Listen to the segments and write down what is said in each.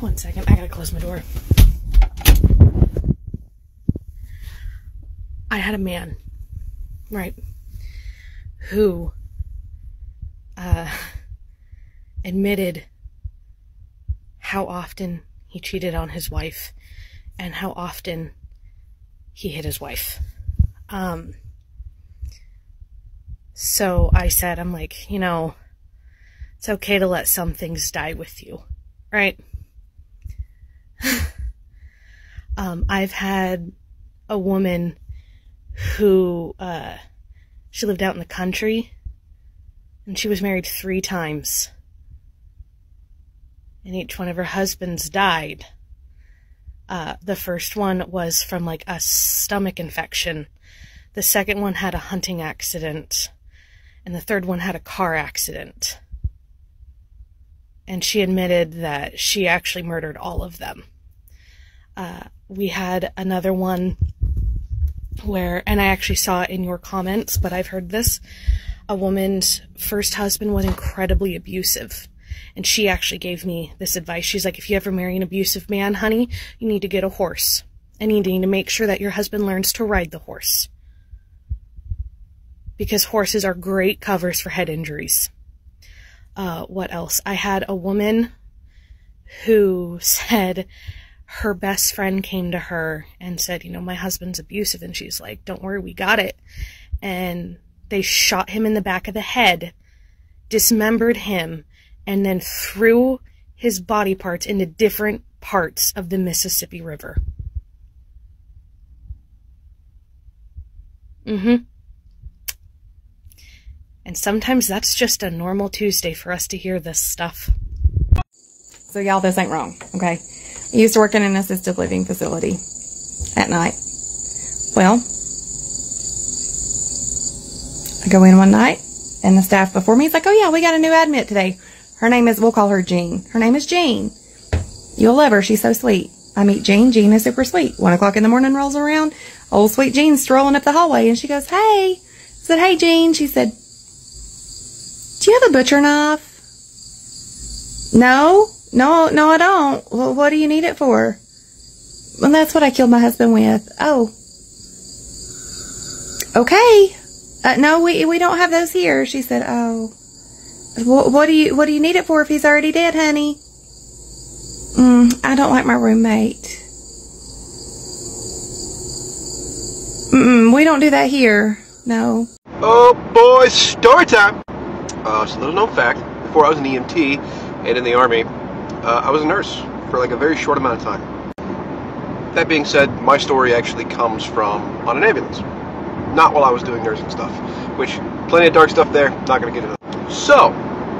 One second, I gotta close my door. I had a man, right, who admitted how often he cheated on his wife and how often he hit his wife. So I said, I'm like, you know, it's okay to let some things die with you, right? I've had a woman who, she lived out in the country, and she was married 3 times. And each one of her husbands died. The first one was from, like, a stomach infection. The second one had a hunting accident. And the third one had a car accident. And she admitted that she actually murdered all of them. We had another one where, and I actually saw it in your comments, but I've heard this, a woman's first husband was incredibly abusive. And she actually gave me this advice. She's like, if you ever marry an abusive man, honey, you need to get a horse. And you need to make sure that your husband learns to ride the horse. Because horses are great covers for head injuries. What else? I had a woman who said her best friend came to her and said, you know, my husband's abusive. And she's like, don't worry, we got it. And they shot him in the back of the head, dismembered him, and then threw his body parts into different parts of the Mississippi River. And sometimes that's just a normal Tuesday for us to hear this stuff. So y'all, this ain't wrong, okay? I used to work in an assisted living facility at night. Well, I go in one night, and the staff before me is like, oh yeah, we got a new admit today. Her name is, we'll call her Jean. Her name is Jean. You'll love her. She's so sweet. I meet Jean. Jean is super sweet. 1 o'clock in the morning rolls around. Old sweet Jean's strolling up the hallway, and she goes, hey. I said, hey, Jean. She said, do you have a butcher knife? No, I don't. Well, what do you need it for? Well, that's what I killed my husband with. Oh. Okay. No, we don't have those here. She said, oh. What do you need it for if he's already dead, honey? I don't like my roommate. We don't do that here. No. Oh boy, story time. It's a little known fact. Before I was an EMT and in the Army, I was a nurse for like a very short amount of time. That being said, my story actually comes from on an ambulance. Not while I was doing nursing stuff, which, plenty of dark stuff there, not going to get into. So,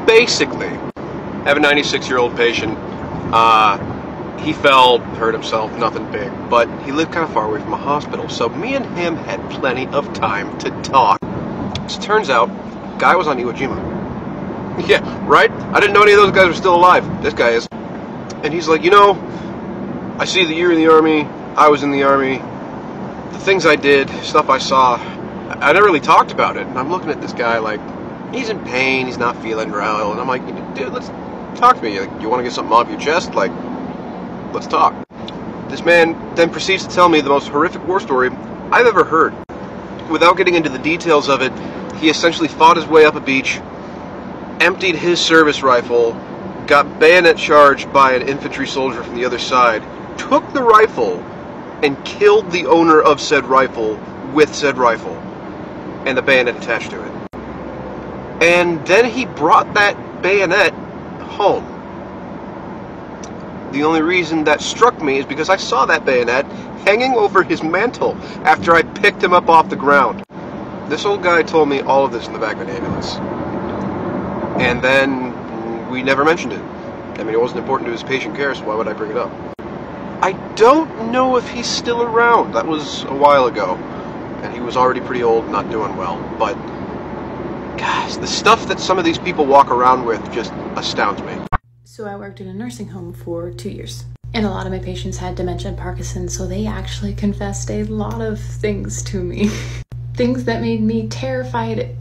basically, I have a 96-year-old patient. He fell, hurt himself, nothing big, but he lived kind of far away from a hospital, so me and him had plenty of time to talk. So it turns out, guy was on Iwo Jima. Yeah, right? I didn't know any of those guys were still alive. This guy is. And he's like, you know, I see that you're in the Army, I was in the Army, the things I did, stuff I saw, I never really talked about it. And I'm looking at this guy like, he's in pain, he's not feeling well, and I'm like, dude, let's talk to me. Like, you want to get something off your chest? Like, let's talk. This man then proceeds to tell me the most horrific war story I've ever heard. Without getting into the details of it, he essentially fought his way up a beach, emptied his service rifle, got bayonet charged by an infantry soldier from the other side, took the rifle, and killed the owner of said rifle with said rifle, and the bayonet attached to it. And then he brought that bayonet home. The only reason that struck me is because I saw that bayonet hanging over his mantle after I picked him up off the ground. This old guy told me all of this in the back of an ambulance. And then we never mentioned it. I mean, it wasn't important to his patient care, so why would I bring it up? I don't know if he's still around. That was a while ago. And he was already pretty old, not doing well. But, guys, the stuff that some of these people walk around with just astounds me. So I worked in a nursing home for 2 years. And a lot of my patients had dementia and Parkinson's, so they actually confessed a lot of things to me. Things that made me terrified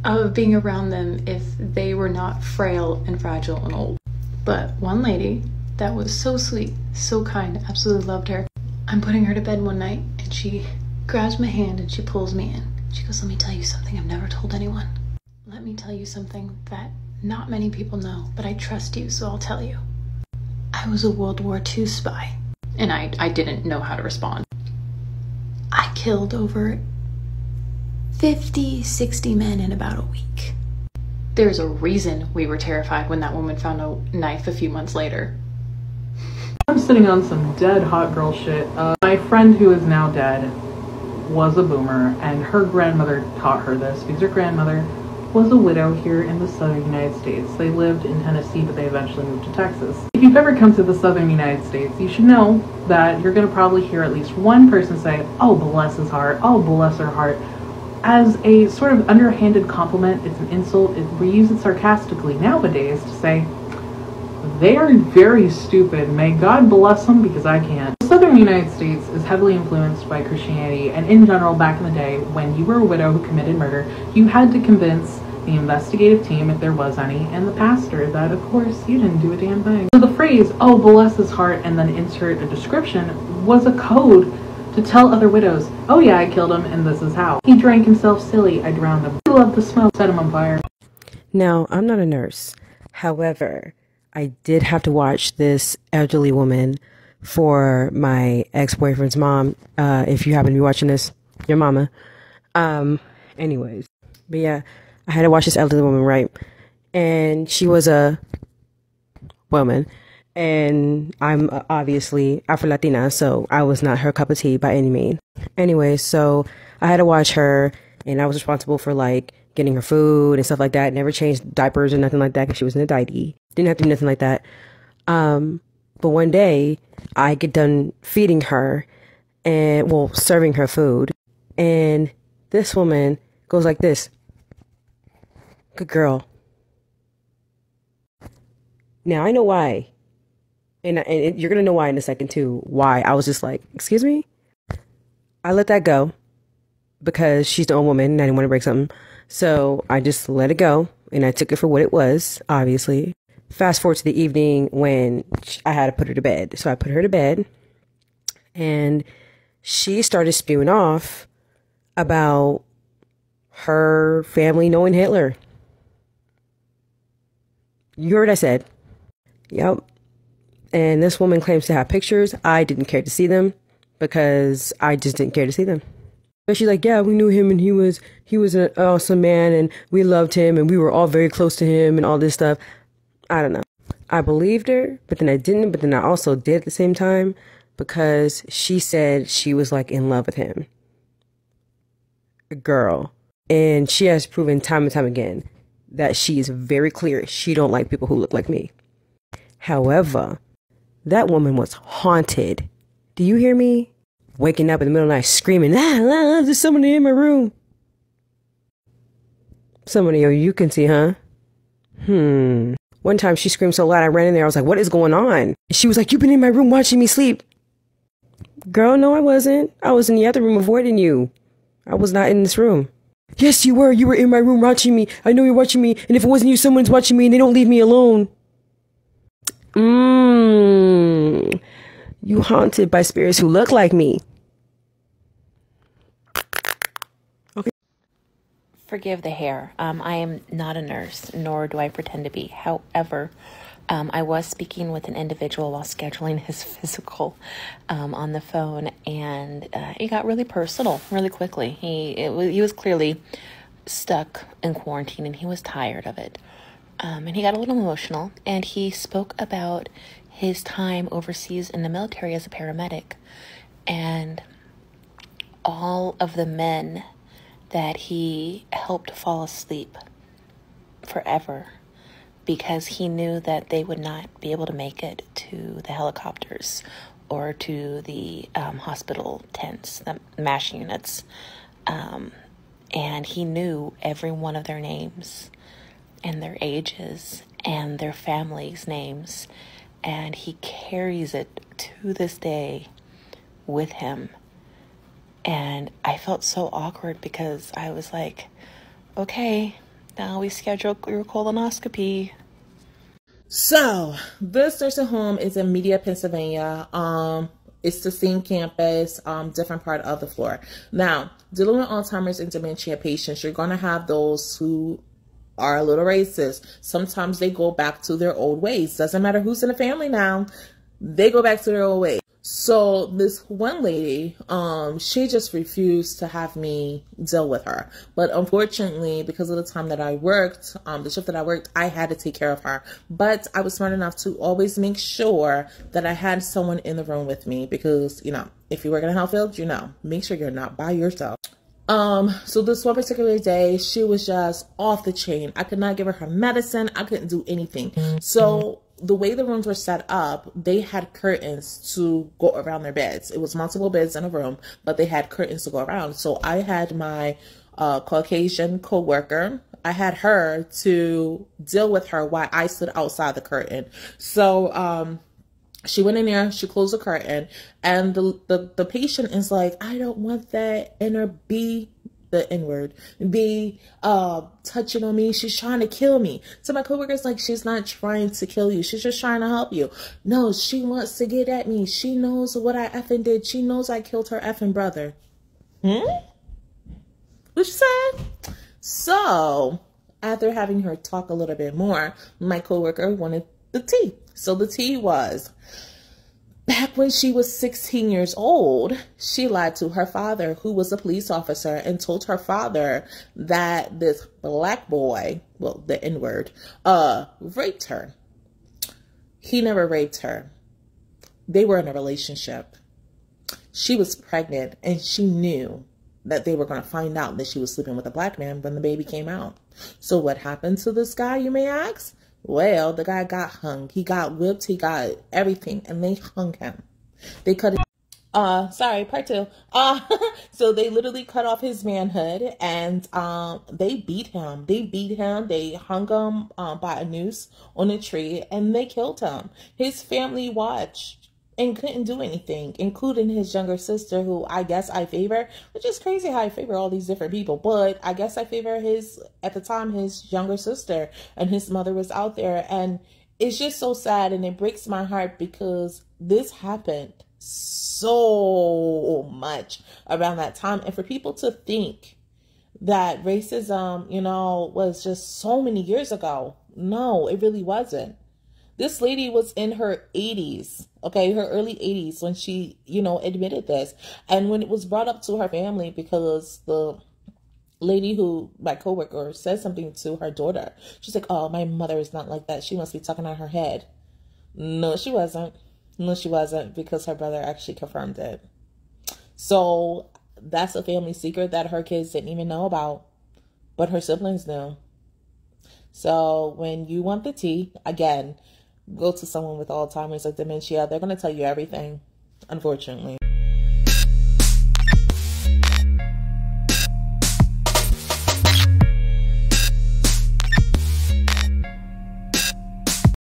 of being around them if they were not frail and fragile and old. But one lady that was so sweet, so kind, absolutely loved her. I'm putting her to bed one night and she grabs my hand and she pulls me in. She goes, "Let me tell you something I've never told anyone. Let me tell you something that not many people know, but I trust you, so I'll tell you. I was a World War II spy." And I didn't know how to respond. I killed over 50, 60 men in about a week. There's a reason we were terrified when that woman found a knife a few months later. I'm sitting on some dead hot girl shit. My friend who is now dead was a boomer, and her grandmother taught her this because her grandmother was a widow here in the southern United States. They lived in Tennessee, but they eventually moved to Texas. If you've ever come to the southern United States, you should know that you're going to probably hear at least one person say, "Oh, bless his heart, oh, bless her heart," as a sort of underhanded compliment. It's an insult. We use it sarcastically nowadays to say, "They are very stupid. May God bless them because I can't." The southern United States is heavily influenced by Christianity, and in general, back in the day, when you were a widow who committed murder, you had to convince the investigative team, if there was any, and the pastor that, of course, you didn't do a damn thing. So the phrase, "Oh, bless his heart," and then insert a description was a code to tell other widows, "Oh yeah, I killed him, and this is how. He drank himself silly, I drowned him. He loved the smoke, set him on fire." Now, I'm not a nurse. However, I did have to watch this elderly woman for my ex-boyfriend's mom. If you happen to be watching this, your mama. Anyways, but yeah, I had to watch this elderly woman, right? And she was a woman, and I'm obviously Afro-Latina, so I was not her cup of tea by any means. Anyway, so I had to watch her, and I was responsible for like getting her food and stuff like that. Never changed diapers or nothing like that because she was in a diaper. Didn't have to do nothing like that. But one day I get done feeding her and, well, serving her food, and this woman goes like this. "Good girl." Now I know why. And you're going to know why in a second too. Why I was just like, "Excuse me?" I let that go because she's the old woman and I didn't want to break something. So I just let it go and I took it for what it was, obviously. Fast forward to the evening when I had to put her to bed. So I put her to bed and she started spewing off about her family knowing Hitler. You heard what I said. Yep. And this woman claims to have pictures. I didn't care to see them because I just didn't care to see them. But she's like, "Yeah, we knew him and he was an awesome man and we loved him and we were all very close to him and all this stuff." I don't know. I believed her, but then I didn't, but then I also did at the same time because she said she was like in love with him. A girl. And she has proven time and time again that she is very clear. She don't like people who look like me. However, that woman was haunted. Do you hear me? Waking up in the middle of the night screaming, "There's somebody in my room." Somebody you can see, huh? One time she screamed so loud I ran in there. I was like, "What is going on?" She was like, "You've been in my room watching me sleep." Girl, no, I wasn't. I was in the other room avoiding you. I was not in this room. "Yes, you were. You were in my room watching me. I know you're watching me. And if it wasn't you, someone's watching me and they don't leave me alone." You haunted by spirits who look like me. Okay. Forgive the hair. I am not a nurse, nor do I pretend to be. However, I was speaking with an individual while scheduling his physical on the phone, and it got really personal really quickly. He was clearly stuck in quarantine, and he was tired of it. And he got a little emotional, and he spoke about his time overseas in the military as a paramedic, and all of the men that he helped fall asleep forever because he knew that they would not be able to make it to the helicopters or to the hospital tents, the MASH units. And he knew every one of their names and their ages and their families' names. And he carries it to this day with him. And I felt so awkward because I was like, "Okay, now we schedule your colonoscopy." So this nursing home is in Media, Pennsylvania. It's the same campus, different part of the floor. Now, dealing with Alzheimer's and dementia patients, you're going to have those who are a little racist. Sometimes they go back to their old ways. Doesn't matter who's in the family now. They go back to their old ways. So this one lady, she just refused to have me deal with her. But unfortunately, because of the time that I worked, the shift that I worked, I had to take care of her. But I was smart enough to always make sure that I had someone in the room with me because, you know, if you work in a health field, you know, make sure you're not by yourself. So this one particular day, she was just off the chain. I could not give her medicine. I couldn't do anything. So the way the rooms were set up, they had curtains to go around their beds. It was multiple beds in a room, but they had curtains to go around. So I had my Caucasian coworker. I had her to deal with her while I stood outside the curtain. So she went in there, she closed the curtain, and the patient is like, I don't want that inner B, the N-word, be touching on me. She's trying to kill me. So my coworker's like, she's not trying to kill you. She's just trying to help you. No, she wants to get at me. She knows what I effing did. She knows I killed her effing brother. What you said? So after having her talk a little bit more, my coworker wanted the tea. So the tea was, back when she was 16 years old, she lied to her father, who was a police officer, and told her father that this black boy, well, the N-word, raped her. He never raped her. They were in a relationship. She was pregnant, and she knew that they were going to find out that she was sleeping with a black man when the baby came out. So what happened to this guy, you may ask? Well, the guy got hung. He got whipped. He got everything. And they hung him. They cut it. Sorry, part two. So they literally cut off his manhood and they beat him. They beat him. They hung him by a noose on a tree and they killed him. His family watched and couldn't do anything, including his younger sister, who I guess I favor, which is crazy how I favor all these different people. But I guess I favor his, at the time, his younger sister, and his mother was out there. And it's just so sad, and it breaks my heart because this happened so much around that time. And for people to think that racism, you know, was just so many years ago. No, it really wasn't. This lady was in her 80s, okay, her early 80s when she, you know, admitted this. And when it was brought up to her family, because the lady who, my coworker, said something to her daughter, she's like, oh, my mother is not like that. She must be talking on her head. No, she wasn't. No, she wasn't, because her brother actually confirmed it. So that's a family secret that her kids didn't even know about, but her siblings knew. So when you want the tea, again, go to someone with Alzheimer's or dementia. They're going to tell you everything, unfortunately.